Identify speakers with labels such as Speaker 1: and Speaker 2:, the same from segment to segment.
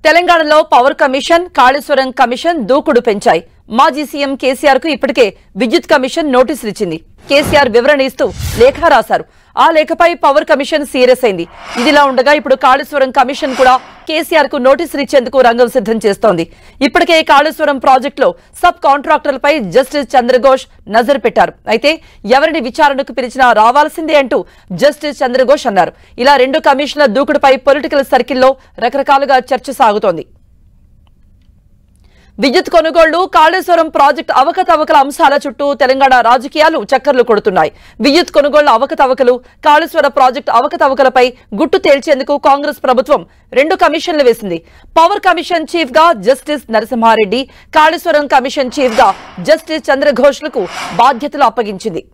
Speaker 1: తెలంగాణలో power commission, Kaleshwaram commission దూకుడు పెంచాయి. మాజీ సీఎం కేసీఆర్ కు ఇప్పటికే విద్యుత్ కమిషన్ నోటీసులు ఇచ్చింది. కేసీఆర్ వివరణ ఇస్తూ లేఖ రాశారు. ఆ లేఖపై పవర్ కమిషన్ సీరియస్ అయింది. ఇదిలా ఉండగా ఇప్పుడు కాళేశ్వరం కమిషన్ కూడా కేసీఆర్ కు నోటీసులు ఇచ్చేందుకు రంగం సిద్ధం చేస్తోంది. ఇప్పటికే కాళేశ్వరం ప్రాజెక్టులో సబ్ కాంట్రాక్టర్లపై జస్టిస్ చంద్రఘోష్ నజరు పెట్టారు. అయితే ఎవరిని విచారణకు పిలిచినా రావాల్సిందే అంటూ జస్టిస్ చంద్రఘోష్ అన్నారు. ఇలా రెండు కమిషన్ల దూకుడుపై పొలిటికల్ సర్కిల్లో రకరకాలుగా చర్చ సాగుతోంది. విద్యుత్ కొనుగోళ్లు, కాళేశ్వరం ప్రాజెక్టు అవకతవకల అంశాల చుట్టూ తెలంగాణ రాజకీయాలు చక్కర్లు కొడుతున్నాయి. విద్యుత్ కొనుగోళ్ల అవకతవకలు, కాళేశ్వర ప్రాజెక్టు అవకతవకలపై గుట్టు తేల్చేందుకు కాంగ్రెస్ ప్రభుత్వం రెండు కమిషన్లు వేసింది. పవర్ కమిషన్ చీఫ్ గా justice Narasimha Reddy, Kaleshwaram commission chief గా జస్టిస్ చంద్రఘోష్లకు బాధ్యతలు అప్పగించింది.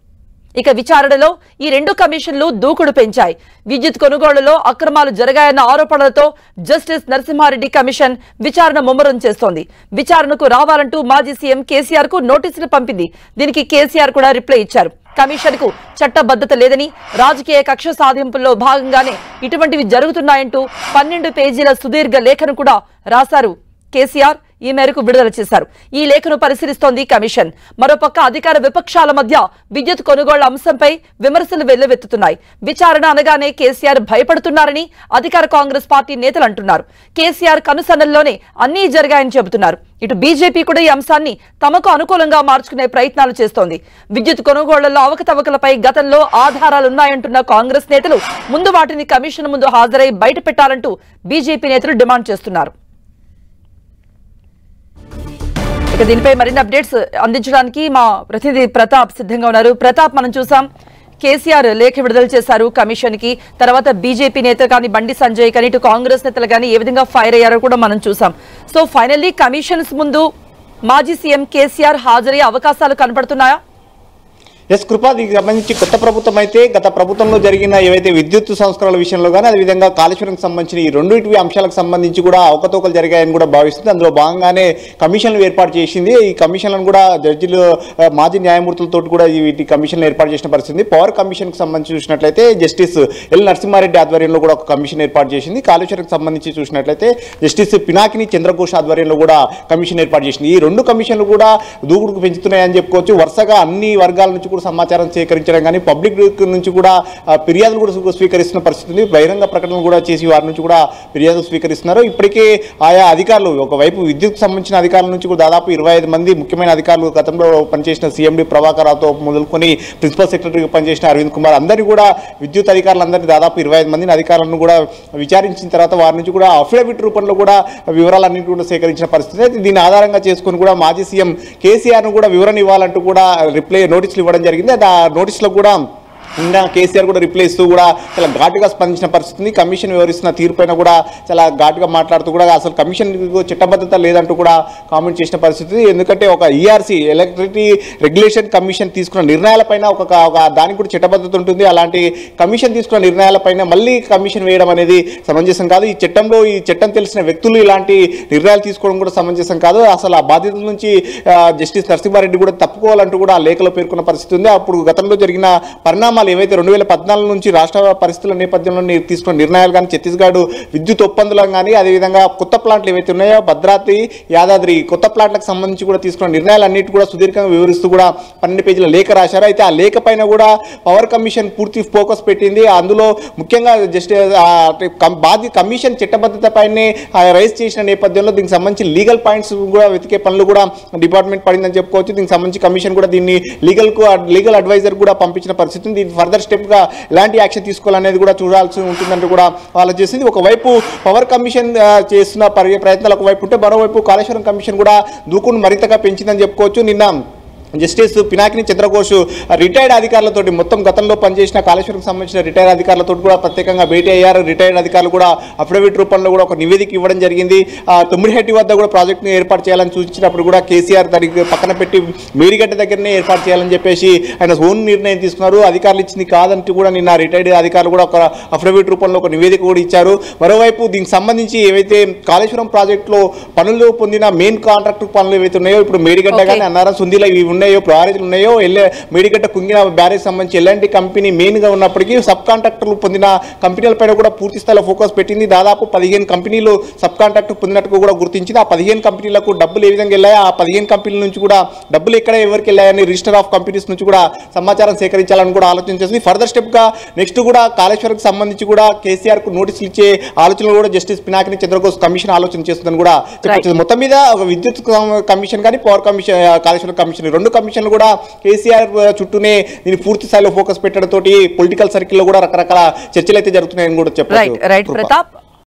Speaker 1: ఇక విచారణలో ఈ రెండు కమిషన్లు దూకుడు పెంచాయి. విద్యుత్ కొనుగోళ్లలో అక్రమాలు జరిగాయన్న ఆరోపణలతో జస్టిస్ నరసింహారెడ్డి కమిషన్ విచారణ ముమ్మరం చేస్తోంది. విచారణకు రావాలంటూ మాజీ సీఎం కేసీఆర్ కు నోటీసులు పంపింది. దీనికి కేసీఆర్ కూడా రిప్లై ఇచ్చారు. కమిషన్ కు చట్టబద్ధత లేదని, రాజకీయ కక్ష సాధింపుల్లో భాగంగానే ఇటువంటివి జరుగుతున్నాయంటూ 12 పేజీల సుదీర్ఘ లేఖను కూడా రాశారు కేసీఆర్. ఈ మేరకు విడుదల చేశారు. ఈ లేఖను పరిశీలిస్తోంది కమిషన్. మరోపక్క అధికార విపక్షాల మధ్య విద్యుత్ కొనుగోళ్ల అంశంపై విమర్శలు వెల్లువెత్తుతున్నాయి. విచారణ అనగానే కేసీఆర్ భయపడుతున్నారని అధికార కాంగ్రెస్ పార్టీ నేతలు అంటున్నారు. కేసీఆర్ కనుసన్నల్లోనే అన్నీ జరిగాయని చెబుతున్నారు. ఇటు బీజేపీ కూడా ఈ అంశాన్ని తమకు అనుకూలంగా మార్చుకునే ప్రయత్నాలు చేస్తోంది. విద్యుత్ కొనుగోళ్లలో అవకతవకలపై గతంలో ఆధారాలున్నాయంటున్న కాంగ్రెస్ నేతలు ముందు వాటిని కమిషన్ ముందు హాజరై బయట పెట్టాలంటూ బీజేపీ నేతలు డిమాండ్ చేస్తున్నారు. దీనిపై మరిన్ని అప్డేట్స్ అందించడానికి మా ప్రతినిధి ప్రతాప్ సిద్ధంగా ఉన్నారు. ప్రతాప్, మనం చూసాం కేసీఆర్ లేఖ విడుదల చేశారు కమిషన్ కి. తర్వాత బీజేపీ నేత కానీ బండి సంజయ్ కానీ ఇటు కాంగ్రెస్ నేతలు కానీ ఏ విధంగా ఫైర్ అయ్యారో కూడా మనం చూసాం. సో ఫైనల్లీ కమిషన్స్ ముందు మాజీ సీఎం కేసీఆర్ హాజరయ్యే అవకాశాలు కనపడుతున్నాయా?
Speaker 2: ఎస్ కృపా, దీనికి సంబంధించి కొత్త ప్రభుత్వం అయితే గత ప్రభుత్వంలో జరిగిన ఏవైతే విద్యుత్ సంస్కరణల విషయంలో కానీ అదేవిధంగా కాళేశ్వరంకి సంబంధించిన ఈ రెండింటి అంశాలకు సంబంధించి కూడా అవకతవకలు జరిగాయని కూడా భావిస్తుంది. అందులో భాగంగానే కమిషన్లు ఏర్పాటు చేసింది. ఈ కమిషన్లను కూడా జడ్జిలు, మాజీ న్యాయమూర్తులతో కూడా వీటి కమిషన్లు ఏర్పాటు చేసిన పరిస్థితి. పవర్ కమిషన్కి సంబంధించి చూసినట్లయితే జస్టిస్ ఎల్ నరసింహారెడ్డి ఆధ్వర్యంలో కూడా ఒక కమిషన్ ఏర్పాటు చేసింది. కాళేశ్వరంకి సంబంధించి చూసినట్లయితే జస్టిస్ పినాకిని చంద్రఘోష్ ఆధ్వర్యంలో కూడా కమిషన్ ఏర్పాటు చేసింది. ఈ రెండు కమిషన్లు కూడా దూకుడుకు పెంచుతున్నాయని చెప్పుకోవచ్చు. వరుసగా అన్ని వర్గాల నుంచి సమాచారం సేకరించడం కానీ పబ్లిక్ నుంచి కూడా ఫిర్యాదులు కూడా స్వీకరిస్తున్న పరిస్థితి ఉంది. బహిరంగ ప్రకటనలు కూడా చేసి వారి నుంచి కూడా ఫిర్యాదులు స్వీకరిస్తున్నారు. ఇప్పటికే ఆయా అధికారులు, ఒకవైపు విద్యుత్ సంబంధించిన అధికారుల నుంచి కూడా దాదాపు 25 మంది ముఖ్యమైన అధికారులు, గతంలో పనిచేసిన సీఎండీ ప్రభాకర్ రావుతో మొదలుకొని ప్రిన్సిపల్ సెక్రటరీగా పనిచేసిన అరవింద్ కుమార్, అందరినీ కూడా విద్యుత్ అధికారులందరినీ దాదాపు 25 మందిని అధికారులను కూడా విచారించిన తర్వాత వారి నుంచి కూడా అఫిడవిట్ రూపంలో కూడా వివరాలన్నింటి కూడా సేకరించిన పరిస్థితి. దీన్ని ఆధారంగా చేసుకుని కూడా మాజీ సీఎం కేసీఆర్ను కూడా వివరణ ఇవ్వాలంటూ కూడా నోటీసులు ఇవ్వడం జరిగింది. ఆ నోటీసులో కూడా నిన్న కేసీఆర్ కూడా రిప్లై ఇస్తూ కూడా చాలా ఘాటుగా స్పందించిన పరిస్థితి. కమిషన్ వివరిస్తున్న తీరుపైన కూడా చాలా ఘాటుగా మాట్లాడుతూ కూడా అసలు కమిషన్ చట్టబద్ధత లేదంటూ కూడా కామెంట్ చేసిన పరిస్థితి. ఎందుకంటే ఒక ఈఆర్సీ, ఎలక్ట్రిసిటీ రెగ్యులేషన్ కమిషన్ తీసుకున్న నిర్ణయాలపైన ఒక దానికి కూడా చట్టబద్ధత ఉంటుంది. అలాంటి కమిషన్ తీసుకున్న నిర్ణయాలపైన మళ్ళీ కమిషన్ వేయడం అనేది సమంజసం కాదు. ఈ చట్టం తెలిసిన వ్యక్తులు ఇలాంటి నిర్ణయాలు తీసుకోవడం కూడా సమంజసం కాదు. అసలు ఆ బాధ్యతల నుంచి జస్టిస్ నరసింహారెడ్డి కూడా తప్పుకోవాలంటూ కూడా ఆ లేఖలో పేర్కొన్న పరిస్థితి ఉంది. అప్పుడు గతంలో జరిగిన పరిణామాలు ఏవైతే 2014 నుంచి రాష్ట్ర పరిస్థితుల నేపథ్యంలో తీసుకున్న నిర్ణయాలు కానీ, ఛత్తీస్గఢ్ విద్యుత్ ఒప్పందాలు కానీ, అదేవిధంగా కొత్త ప్లాంట్లు ఏవైతే ఉన్నాయో భద్రాద్రి, యాదాద్రి కొత్త ప్లాంట్లకు సంబంధించి కూడా తీసుకున్న నిర్ణయాలన్నిటి కూడా సుదీర్ఘంగా వివరిస్తూ కూడా 12 పేజీల లేఖ రాశారు. అయితే ఆ లేఖ పైన కూడా పవర్ కమిషన్ పూర్తి ఫోకస్ పెట్టింది. అందులో ముఖ్యంగా కమిషన్ చట్టబద్ధత పైనే రైజ్ చేసిన నేపథ్యంలో దీనికి సంబంధించి లీగల్ పాయింట్స్ కూడా వెతికే పనులు కూడా డిపార్ట్మెంట్ పడిందని చెప్పుకోవచ్చు. దీనికి సంబంధించి కమిషన్ కూడా దీన్ని లీగల్ అడ్వైజర్ కూడా పంపించిన పరిస్థితి. దీన్ని ఫర్దర్ స్టెప్ గా ఎలాంటి యాక్షన్ తీసుకోవాలనేది కూడా చూడాల్సి ఉంటుందంటూ కూడా ఆలోచిస్తుంది. ఒకవైపు పవర్ కమిషన్ చేస్తున్న ప్రయత్నాలు ఒకవైపు ఉంటే, మరోవైపు కాళేశ్వరం కమిషన్ కూడా దూకును మరింతగా పెంచిందని చెప్పుకోవచ్చు. నిన్న జస్టిస్ పినాకిని చంద్రఘోష్ రిటైర్డ్ అధికారులతో, మొత్తం గతంలో పనిచేసిన కాళేశ్వరంకి సంబంధించిన రిటైర్డ్ అధికారులతో కూడా ప్రత్యేకంగా భేటీ అయ్యారు. రిటైర్డ్ అధికారులు కూడా అఫిడవిట్ రూపంలో కూడా ఒక నివేదిక ఇవ్వడం జరిగింది. తుమ్మిడిహెట్టి వద్ద కూడా ప్రాజెక్టును ఏర్పాటు చేయాలని సూచించినప్పుడు కూడా కేసీఆర్ దానికి పక్కన పెట్టి మేడిగడ్డ దగ్గరనే ఏర్పాటు చేయాలని చెప్పేసి ఆయన ఓన్ నిర్ణయం తీసుకున్నారు. అధికారులు ఇచ్చింది కాదంటూ కూడా నిన్న రిటైర్డ్ అధికారులు కూడా ఒక అఫిడవిట్ రూపంలో ఒక నివేదిక కూడా ఇచ్చారు. మరోవైపు దీనికి సంబంధించి ఏవైతే కాళేశ్వరం ప్రాజెక్టులో పనులు పొందిన మెయిన్ కాంట్రాక్టర్ పనులు ఏవైతే ఉన్నాయో, ఇప్పుడు మేడిగడ్డ కానీ, అన్నారం, సుందీల ఇవి ఉన్నాయో బ్యారేజ్లు ఉన్నాయో మేడిగడ్డ కుంగిన బ్యారేజ్ సంబంధించి ఎలాంటి కంపెనీ మెయిన్ గా ఉన్నప్పటికీ సబ్ కాంట్రాక్టర్లు పొందిన కంపెనీలపైన కూడా పూర్తి స్థాయిలో ఫోకస్ పెట్టింది. దాదాపు 15 కంపెనీలు సబ్ కాంట్రాక్ట్ పొందినట్టు కూడా గుర్తించింది. ఆ 15 కంపెనీలకు డబ్బులు ఏ విధంగా వెళ్ళాయో, ఆ 15 కంపెనీల నుంచి కూడా డబ్బులు ఎక్కడ ఎవరికి వెళ్ళాయని రిజిస్టర్ ఆఫ్ కంపెనీస్ నుంచి కూడా సమాచారం సేకరించాలని కూడా ఆలోచన చేసింది. ఫర్దర్ స్టెప్ గా నెక్స్ట్ కూడా కాళేశ్వరంకి సంబంధించి కూడా కేసీఆర్ కు నోటీసులు ఇచ్చే ఆలోచనలు కూడా జస్టిస్ పినాకిని చంద్రబోస్ కమిషన్ ఆలోచన చేస్తుందని కూడా చెప్పచ్చు. మొత్తం మీద ఒక విద్యుత్ కమిషన్ కానీ పవర్ కమిషన్, కాళేశ్వరం కమిషన్, రెండు కమిషన్లు కూడా కేసీఆర్ చుట్టూనే దీన్ని పూర్తి స్థాయిలో ఫోకస్ పెట్టడంతో పొలిటికల్ సర్కిల్ లో కూడా రకరకాల చర్చలు అయితే జరుగుతున్నాయని కూడా చెప్పచ్చు.
Speaker 1: రైట్ ప్రతాప్.